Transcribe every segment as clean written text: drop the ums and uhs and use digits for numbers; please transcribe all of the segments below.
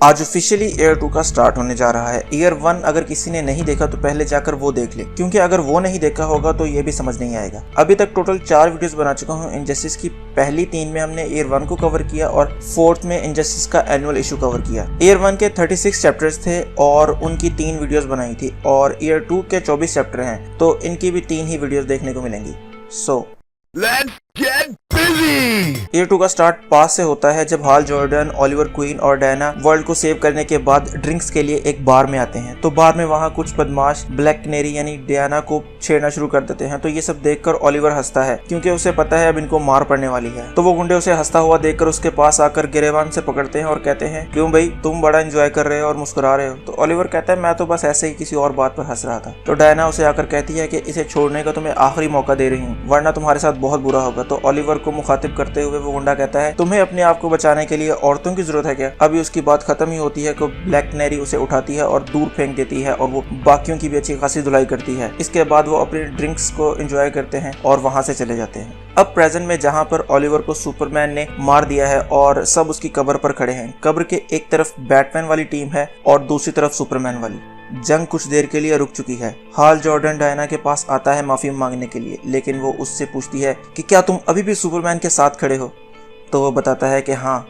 आज officially year 2 का start होने जा रहा है। ईयर 1 अगर किसी ने नहीं देखा तो पहले जाकर वो देख ले, क्योंकि अगर वो नहीं देखा होगा तो ये भी समझ नहीं आएगा। अभी तक टोटल 4 वीडियोस बना चुका हूँ इनजस्टिस की। पहली 3 में हमने ईयर 1 को कवर किया और 4th में इनजस्टिस का एनुअल इशू कवर किया। ईयर 1 के 36 चैप्टर्स थे और उनकी 3 वीडियोस बनाई थी, और ईयर 2 के 24 चैप्टर हैं तो इनकी भी 3 ही वीडियोस देखने को मिलेंगी। सो Let's get busy! ईयर 2 का स्टार्ट पास से होता है जब हाल जॉर्डन, ओलिवर क्वीन और डायना वर्ल्ड को सेव करने के बाद ड्रिंक्स के लिए एक बार में आते हैं। तो बार में वहाँ कुछ बदमाश ब्लैक कैनेरी यानी डायना को छेड़ना शुरू कर देते हैं। तो ये सब देखकर ओलिवर हंसता है, क्योंकि उसे पता है अब इनको मार पड़ने वाली है। तो वो गुंडे उसे हंसता हुआ देखकर उसके पास आकर गिरेबान से पकड़ते हैं और कहते हैं, क्यों भाई, तुम बड़ा एंजॉय कर रहे हो और मुस्कुरा रहे हो। तो ओलिवर कहता है, मैं तो बस ऐसे ही किसी और बात पर हंस रहा था। तो डायना उसे आकर कहती है कि इसे छोड़ने का तुम्हें आखिरी मौका दे रही हूँ, वरना तुम्हारे साथ बहुत बुरा होगा। तो ओलिवर को मुखातिब करते हुए वो गुंडा कहता है, तुम्हें अपने आप को बचाने के लिए औरतों की जरूरत है क्या? अभी उसकी बात खत्म ही होती है कि ब्लैक कैनेरी उसे उठाती है और दूर फेंक देती है, और वो बाकियों की भी अच्छी खासी धुलाई करती है। इसके बाद वो अपने ड्रिंक्स को एंजॉय करते हैं और वहां से चले जाते हैं। अब प्रेजेंट में जहां पर ओलिवर को सुपरमैन ने मार दिया है और सब उसकी कब्र पर खड़े हैं। कब्र के एक तरफ बैटमैन वाली टीम है और दूसरी तरफ सुपरमैन वाली। जंग कुछ देर के लिए रुक चुकी है। हाल जॉर्डन डायना के पास आता है माफी मांगने के लिए, लेकिन वो उससे पूछती है कि क्या तुम अभी भी सुपरमैन के साथ खड़े हो? तो वो बताता है कि हाँ,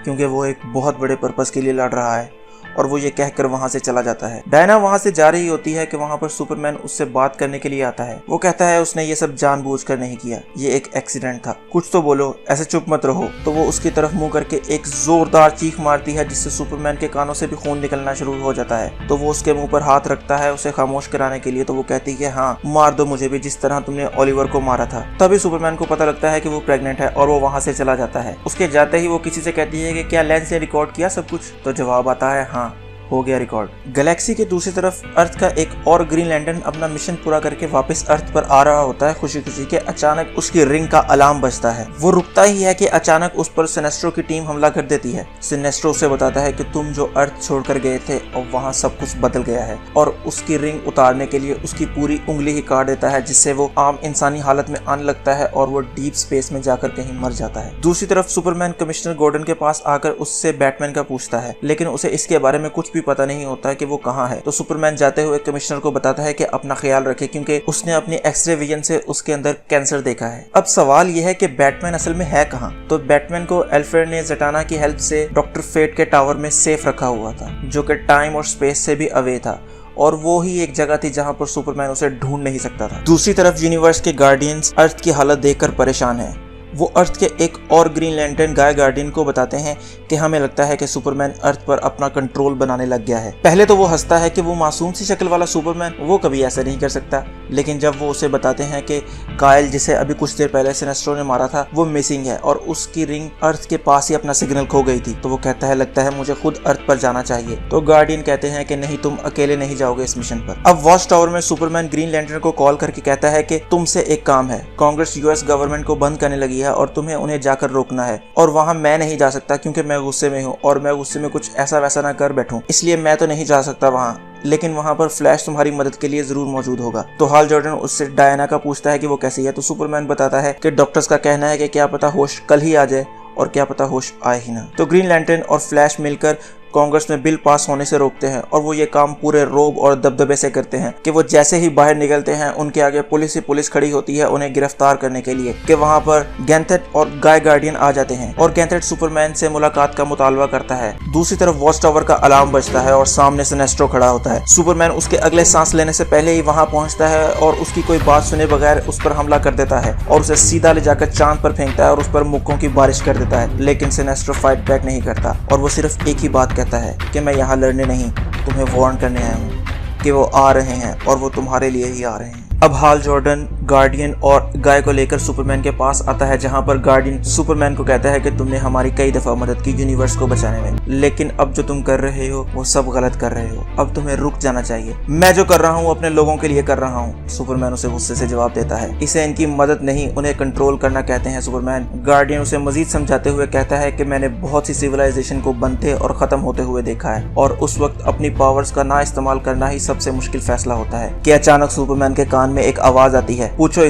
क्योंकि वो एक बहुत बड़े पर्पस के लिए लड़ रहा है, और वो ये कहकर वहां से चला जाता है। डायना वहां से जा रही होती है कि वहां पर सुपरमैन उससे बात करने के लिए आता है। वो कहता है उसने ये सब जानबूझकर नहीं किया, ये एक एक्सीडेंट था, कुछ तो बोलो, ऐसे चुप मत रहो। तो वो उसकी तरफ मुंह करके एक जोरदार चीख मारती है, जिससे सुपरमैन के कानों से भी खून निकलना शुरू हो जाता है। तो वो उसके मुंह पर हाथ रखता है उसे खामोश कराने के लिए। तो वो कहती है, हाँ, मार दो मुझे भी, जिस तरह तुमने ओलिवर को मारा था। तभी सुपरमैन को पता लगता है कि वो प्रेग्नेंट है और वो वहां से चला जाता है। उसके जाते ही वो किसी से कहती है कि क्या लेंस ने रिकॉर्ड किया सब कुछ? तो जवाब आता है, हाँ, हो गया रिकॉर्ड। गैलेक्सी की दूसरी तरफ अर्थ का एक और ग्रीन लैंटर्न अपना मिशन पूरा करके वापस अर्थ पर आ रहा होता है खुशी खुशी के। अचानक उसकी रिंग का अलार्म बजता है। वो रुकता ही है कि अचानक उस पर सिनेस्ट्रो की टीम हमला कर देती है। सिनेस्ट्रो उसे बताता है कि तुम जो अर्थ छोड़कर गए थे और वहाँ सब कुछ बदल गया है, और उसकी रिंग उतारने के लिए उसकी पूरी उंगली ही काट देता है, जिससे वो आम इंसानी हालत में आने लगता है और वो डीप स्पेस में जाकर कहीं मर जाता है। दूसरी तरफ सुपरमैन कमिश्नर गॉर्डन के पास आकर उससे बैटमैन का पूछता है, लेकिन उसे इसके बारे में कुछ पता नहीं होता कि वो कहाँ है। तो सुपरमैन जाते हुए कमिश्नर को बताता है कि अपना ख्याल रखे, क्योंकि उसने अपनी एक्सरे विजन से उसके अंदर कैंसर देखा है। अब सवाल यह है कि बैटमैन असल में है कहाँ? तो बैटमैन को एल्फ्रेड ने ज़टाना की हेल्प से डॉक्टर फेट के टावर में सेफ रखा हुआ था, जो कि टाइम और स्पेस से भी अवे था, और वो ही एक जगह थी जहां पर सुपरमैन उसे ढूंढ नहीं सकता था। दूसरी तरफ यूनिवर्स के गार्डियंस अर्थ की हालत देखकर परेशान है। वो अर्थ के एक और ग्रीन लैंटर्न गाय गार्डियन को बताते हैं कि हमें लगता है कि सुपरमैन अर्थ पर अपना कंट्रोल बनाने लग गया है। पहले तो वो हंसता है कि वो मासूम सी शक्ल वाला सुपरमैन वो कभी ऐसा नहीं कर सकता, लेकिन जब वो उसे बताते हैं कि कायल, जिसे अभी कुछ देर पहले सिनेस्ट्रो ने मारा था, वो मिसिंग है और उसकी रिंग अर्थ के पास ही अपना सिग्नल खो गई थी, तो वो कहता है, लगता है मुझे खुद अर्थ पर जाना चाहिए। तो गार्डियन कहते हैं कि नहीं, तुम अकेले नहीं जाओगे इस मिशन पर। अब वॉच टावर में सुपरमैन ग्रीन लैंटर्न को कॉल करके कहता है कि तुमसे एक काम है। कांग्रेस यूएस गवर्नमेंट को बंद करने लगी है और तुम्हें उन्हें जाकर रोकना है, और वहां मैं नहीं जा सकता क्योंकि मैं गुस्से में हूँ, और मैं गुस्से में कुछ ऐसा वैसा ना कर बैठूं, इसलिए मैं तो नहीं जा सकता वहां, लेकिन वहां पर फ्लैश तुम्हारी मदद के लिए जरूर मौजूद होगा। तो हाल जॉर्डन उससे डायना का पूछता है कि वो कैसी है। तो सुपरमैन बताता है कि डॉक्टर्स का कहना है कि क्या पता होश कल ही आ जाए, और क्या पता होश आए ही ना। तो ग्रीन लैंटर्न और फ्लैश मिलकर कांग्रेस में बिल पास होने से रोकते हैं, और वो ये काम पूरे रोब और दबदबे से करते हैं कि वो जैसे ही बाहर निकलते हैं उनके आगे पुलिस ही पुलिस खड़ी होती है उन्हें गिरफ्तार करने के लिए, कि वहां पर गैंथेट और गाय गार्डियन आ जाते हैं, और गैंथेट सुपरमैन से मुलाकात का मुतालबा करता है। दूसरी तरफ वॉच टावर का अलार्म बजता है और सामने सिनेस्ट्रो खड़ा होता है। सुपरमैन उसके अगले सांस लेने से पहले ही वहां पहुंचता है और उसकी कोई बात सुने बगैर उस पर हमला कर देता है और उसे सीधा ले जाकर चांद पर फेंकता है और उस पर मुक्कों की बारिश कर देता है। लेकिन सिनेस्ट्रो फाइट बैक नहीं करता, और वो सिर्फ एक ही बात कहता है कि मैं यहाँ लड़ने नहीं, तुम्हें वार्न करने आया हूँ कि वो आ रहे हैं, और वो तुम्हारे लिए ही आ रहे हैं। अब हाल जॉर्डन गार्डियन और गाय को लेकर सुपरमैन के पास आता है, जहां पर गार्डियन सुपरमैन को कहता है कि तुमने हमारी कई दफा मदद की यूनिवर्स को बचाने में, लेकिन अब जो तुम कर रहे हो वो सब गलत कर रहे हो, अब तुम्हें रुक जाना चाहिए। मैं जो कर रहा हूँ अपने लोगों के लिए कर रहा हूँ। सुपरमैन उसे गुस्से से जवाब देता है, इसे इनकी मदद नहीं, उन्हें कंट्रोल करना कहते हैं सुपरमैन। गार्डियन उसे मजीद समझाते हुए कहता है कि मैंने बहुत सी सिविलाइजेशन को बनते और खत्म होते हुए देखा है, और उस वक्त अपनी पावर्स का ना इस्तेमाल करना ही सबसे मुश्किल फैसला होता है। कि अचानक सुपरमैन के कान में एक आवाज आती है, पूछो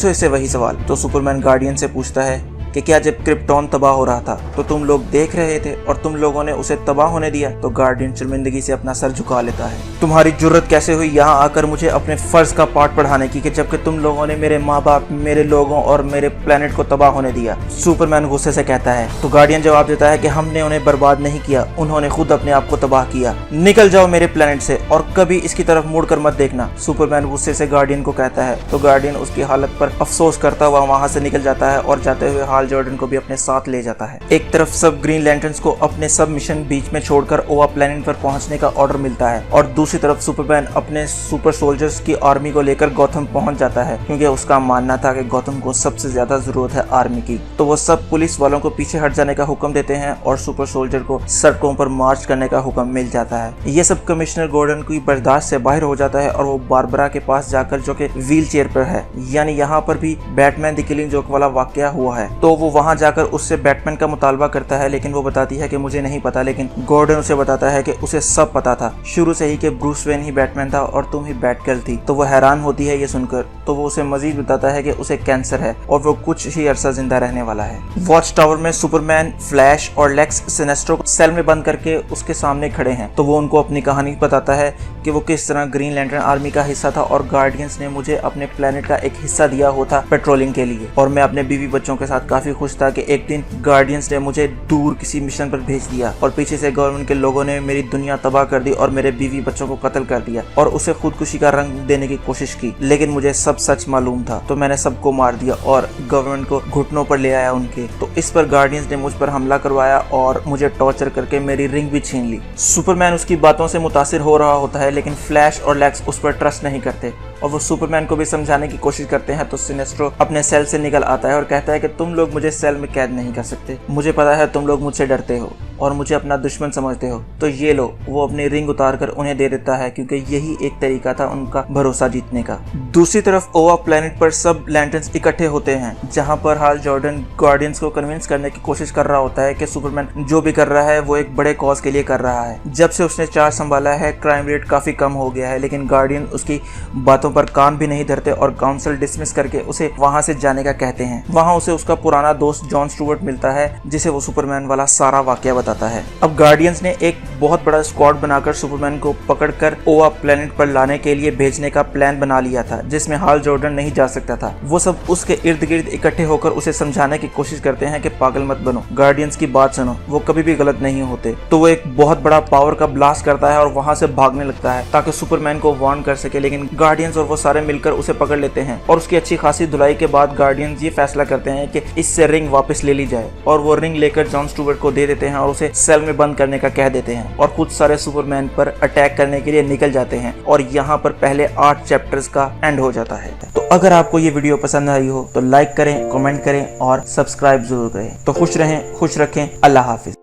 इससे वही सवाल। तो सुपरमैन गार्डियन से पूछता है कि क्या जब क्रिप्टॉन तबाह हो रहा था तो तुम लोग देख रहे थे और तुम लोगों ने उसे तबाह होने दिया? तो गार्डियन शर्मिंदगी से अपना सर झुका लेता है। तुम्हारी जुर्रत कैसे हुई यहाँ आकर मुझे अपने फर्ज का पाठ पढ़ाने की, कि जबकि तुम लोगों ने मेरे माँ बाप, मेरे लोगों और मेरे प्लेनेट को तबाह होने दिया? सुपरमैन गुस्से से कहता है। तो गार्डियन जवाब देता है कि हमने उन्हें बर्बाद नहीं किया, उन्होंने खुद अपने आप को तबाह किया। निकल जाओ मेरे प्लेनेट से और कभी इसकी तरफ मुड़कर मत देखना, सुपरमैन गुस्से से गार्डियन को कहता है। तो गार्डियन उसकी हालत पर अफसोस करता हुआ वहां से निकल जाता है और जाते हुए हाल जॉर्डन को भी अपने साथ ले जाता है। एक तरफ सब ग्रीन लैंटर्न्स को अपने सब मिशन बीच में छोड़कर ओवा प्लेनेट पर पहुंचने का ऑर्डर मिलता है और दूसरी तरफ सुपरमैन अपने सुपर सोल्जर्स की आर्मी को लेकर गौथम पहुंच जाता है, क्योंकि उसका मानना था कि गौथम को सबसे ज्यादा जरूरत है आर्मी की। तो वो सब पुलिस वालों को पीछे हट जाने का हुक्म देते हैं और सुपर सोल्जर को सड़कों पर मार्च करने का हुक्म मिल जाता है। ये सब कमिश्नर गॉर्डन की बर्दाश्त से बाहर हो जाता है और वो बारबरा के पास जाकर, जो कि व्हील चेयर पर है, यानी यहाँ पर भी बैटमैन द किलिंग जोक वाला वाकया हुआ है, तो वो वहाँ जाकर उससे बैटमैन का मुतालबा करता है, लेकिन वो बताती है कि मुझे नहीं पता। लेकिन गॉर्डन उसे बताता है कि उसे सब पता था शुरू से ही कि ब्रूस वेन ही बैटमैन था और तुम ही बैटगर्ल थी। तो वो हैरान होती है ये सुनकर। तो वो उसे मजीद बताता है कि उसे कैंसर है और वो कुछ ही अरसा जिंदा रहने वाला है। वॉच टावर में सुपरमैन, फ्लैश और लेक्स सिनेस्ट्रो को सेल में बंद करके उसके सामने खड़े हैं। तो वो उनको अपनी कहानी बताता है कि वो किस तरह ग्रीन लैंटर्न आर्मी का हिस्सा था और गार्डियंस ने मुझे अपने प्लेनेट का एक हिस्सा दिया होता पेट्रोलिंग के लिए, और मैं अपने बीवी बच्चों के साथ काफी खुश था कि एक दिन गार्डियंस ने मुझे दूर किसी मिशन पर भेज दिया और पीछे से गवर्नमेंट के लोगों ने मेरी दुनिया तबाह कर दी और मेरे बीवी बच्चों को कत्ल कर दिया और उसे खुदकुशी का रंग देने की कोशिश की। लेकिन मुझे सब सच मालूम था, तो मैंने सबको मार दिया और गवर्नमेंट को घुटनों पर ले आया उनके। तो इस पर गार्डियंस ने मुझ पर हमला करवाया और मुझे टॉर्चर करके मेरी रिंग भी छीन ली। सुपरमैन उसकी बातों से मुतासिर हो रहा होता है, लेकिन फ्लैश और लेक्स उस पर ट्रस्ट नहीं करते और वो सुपरमैन को भी समझाने की कोशिश करते हैं। तो सिनेस्ट्रो अपने सेल से निकल आता है और कहता है कि तुम लोग मुझे सेल में कैद नहीं कर सकते, मुझे पता है तुम लोग मुझसे डरते हो और मुझे अपना दुश्मन समझते हो, तो ये लो। वो अपनी रिंग उतार कर उन्हें दे देता है, क्योंकि यही एक तरीका था उनका भरोसा जीतने का। दूसरी तरफ ओवा प्लेनेट पर सब लैंटर्न्स इकट्ठे होते हैं, जहां पर हाल जॉर्डन गार्डियंस को कन्विंस करने की कोशिश कर रहा होता है कि सुपरमैन जो भी कर रहा है वो एक बड़े कॉज के लिए कर रहा है। जब से उसने चार्ज संभाला है क्राइम रेट काफी कम हो गया है, लेकिन गार्डियन उसकी बातों पर कान भी नहीं धरते और काउंसिल डिसमिस करके उसे वहां से जाने का कहते हैं। वहां उसे उसका पुराना दोस्त जॉन स्टुअर्ट मिलता है, जिसे वो सुपरमैन वाला सारा वाकया बताता है। अब गार्डियंस ने एक बहुत बड़ा स्क्वाड बनाकर सुपरमैन को पकड़कर ओवा प्लेनेट पर लाने के लिए भेजने का प्लान बना लिया था, जिसमें हाल जॉर्डन नहीं जा सकता था। वो सब उसके इर्द गिर्द इकट्ठे होकर उसे समझाने की कोशिश करते हैं कि पागल मत बनो, गार्डियंस की बात सुनो, वो कभी भी गलत नहीं होते। तो वो एक बहुत बड़ा पावर का ब्लास्ट करता है और वहां से भागने लगता है ताकि सुपरमैन को वार्न कर सके, लेकिन गार्डियंस और वो सारे मिलकर उसे पकड़ लेते हैं और उसकी अच्छी खासी धुलाई के बाद गार्डियंस ये फैसला करते हैं कि इससे रिंग वापस ले ली जाए और वो रिंग लेकर जॉन स्टुअर्ट को दे देते हैं और उसे सेल में बंद करने का कह देते हैं और खुद सारे सुपरमैन पर अटैक करने के लिए निकल जाते हैं और यहाँ पर पहले 8 चैप्टर्स का एंड हो जाता है। तो अगर आपको ये वीडियो पसंद आई हो तो लाइक करें, कमेंट करें और सब्सक्राइब जरूर करें। तो खुश रहें, खुश रखें। अल्लाह हाफिज।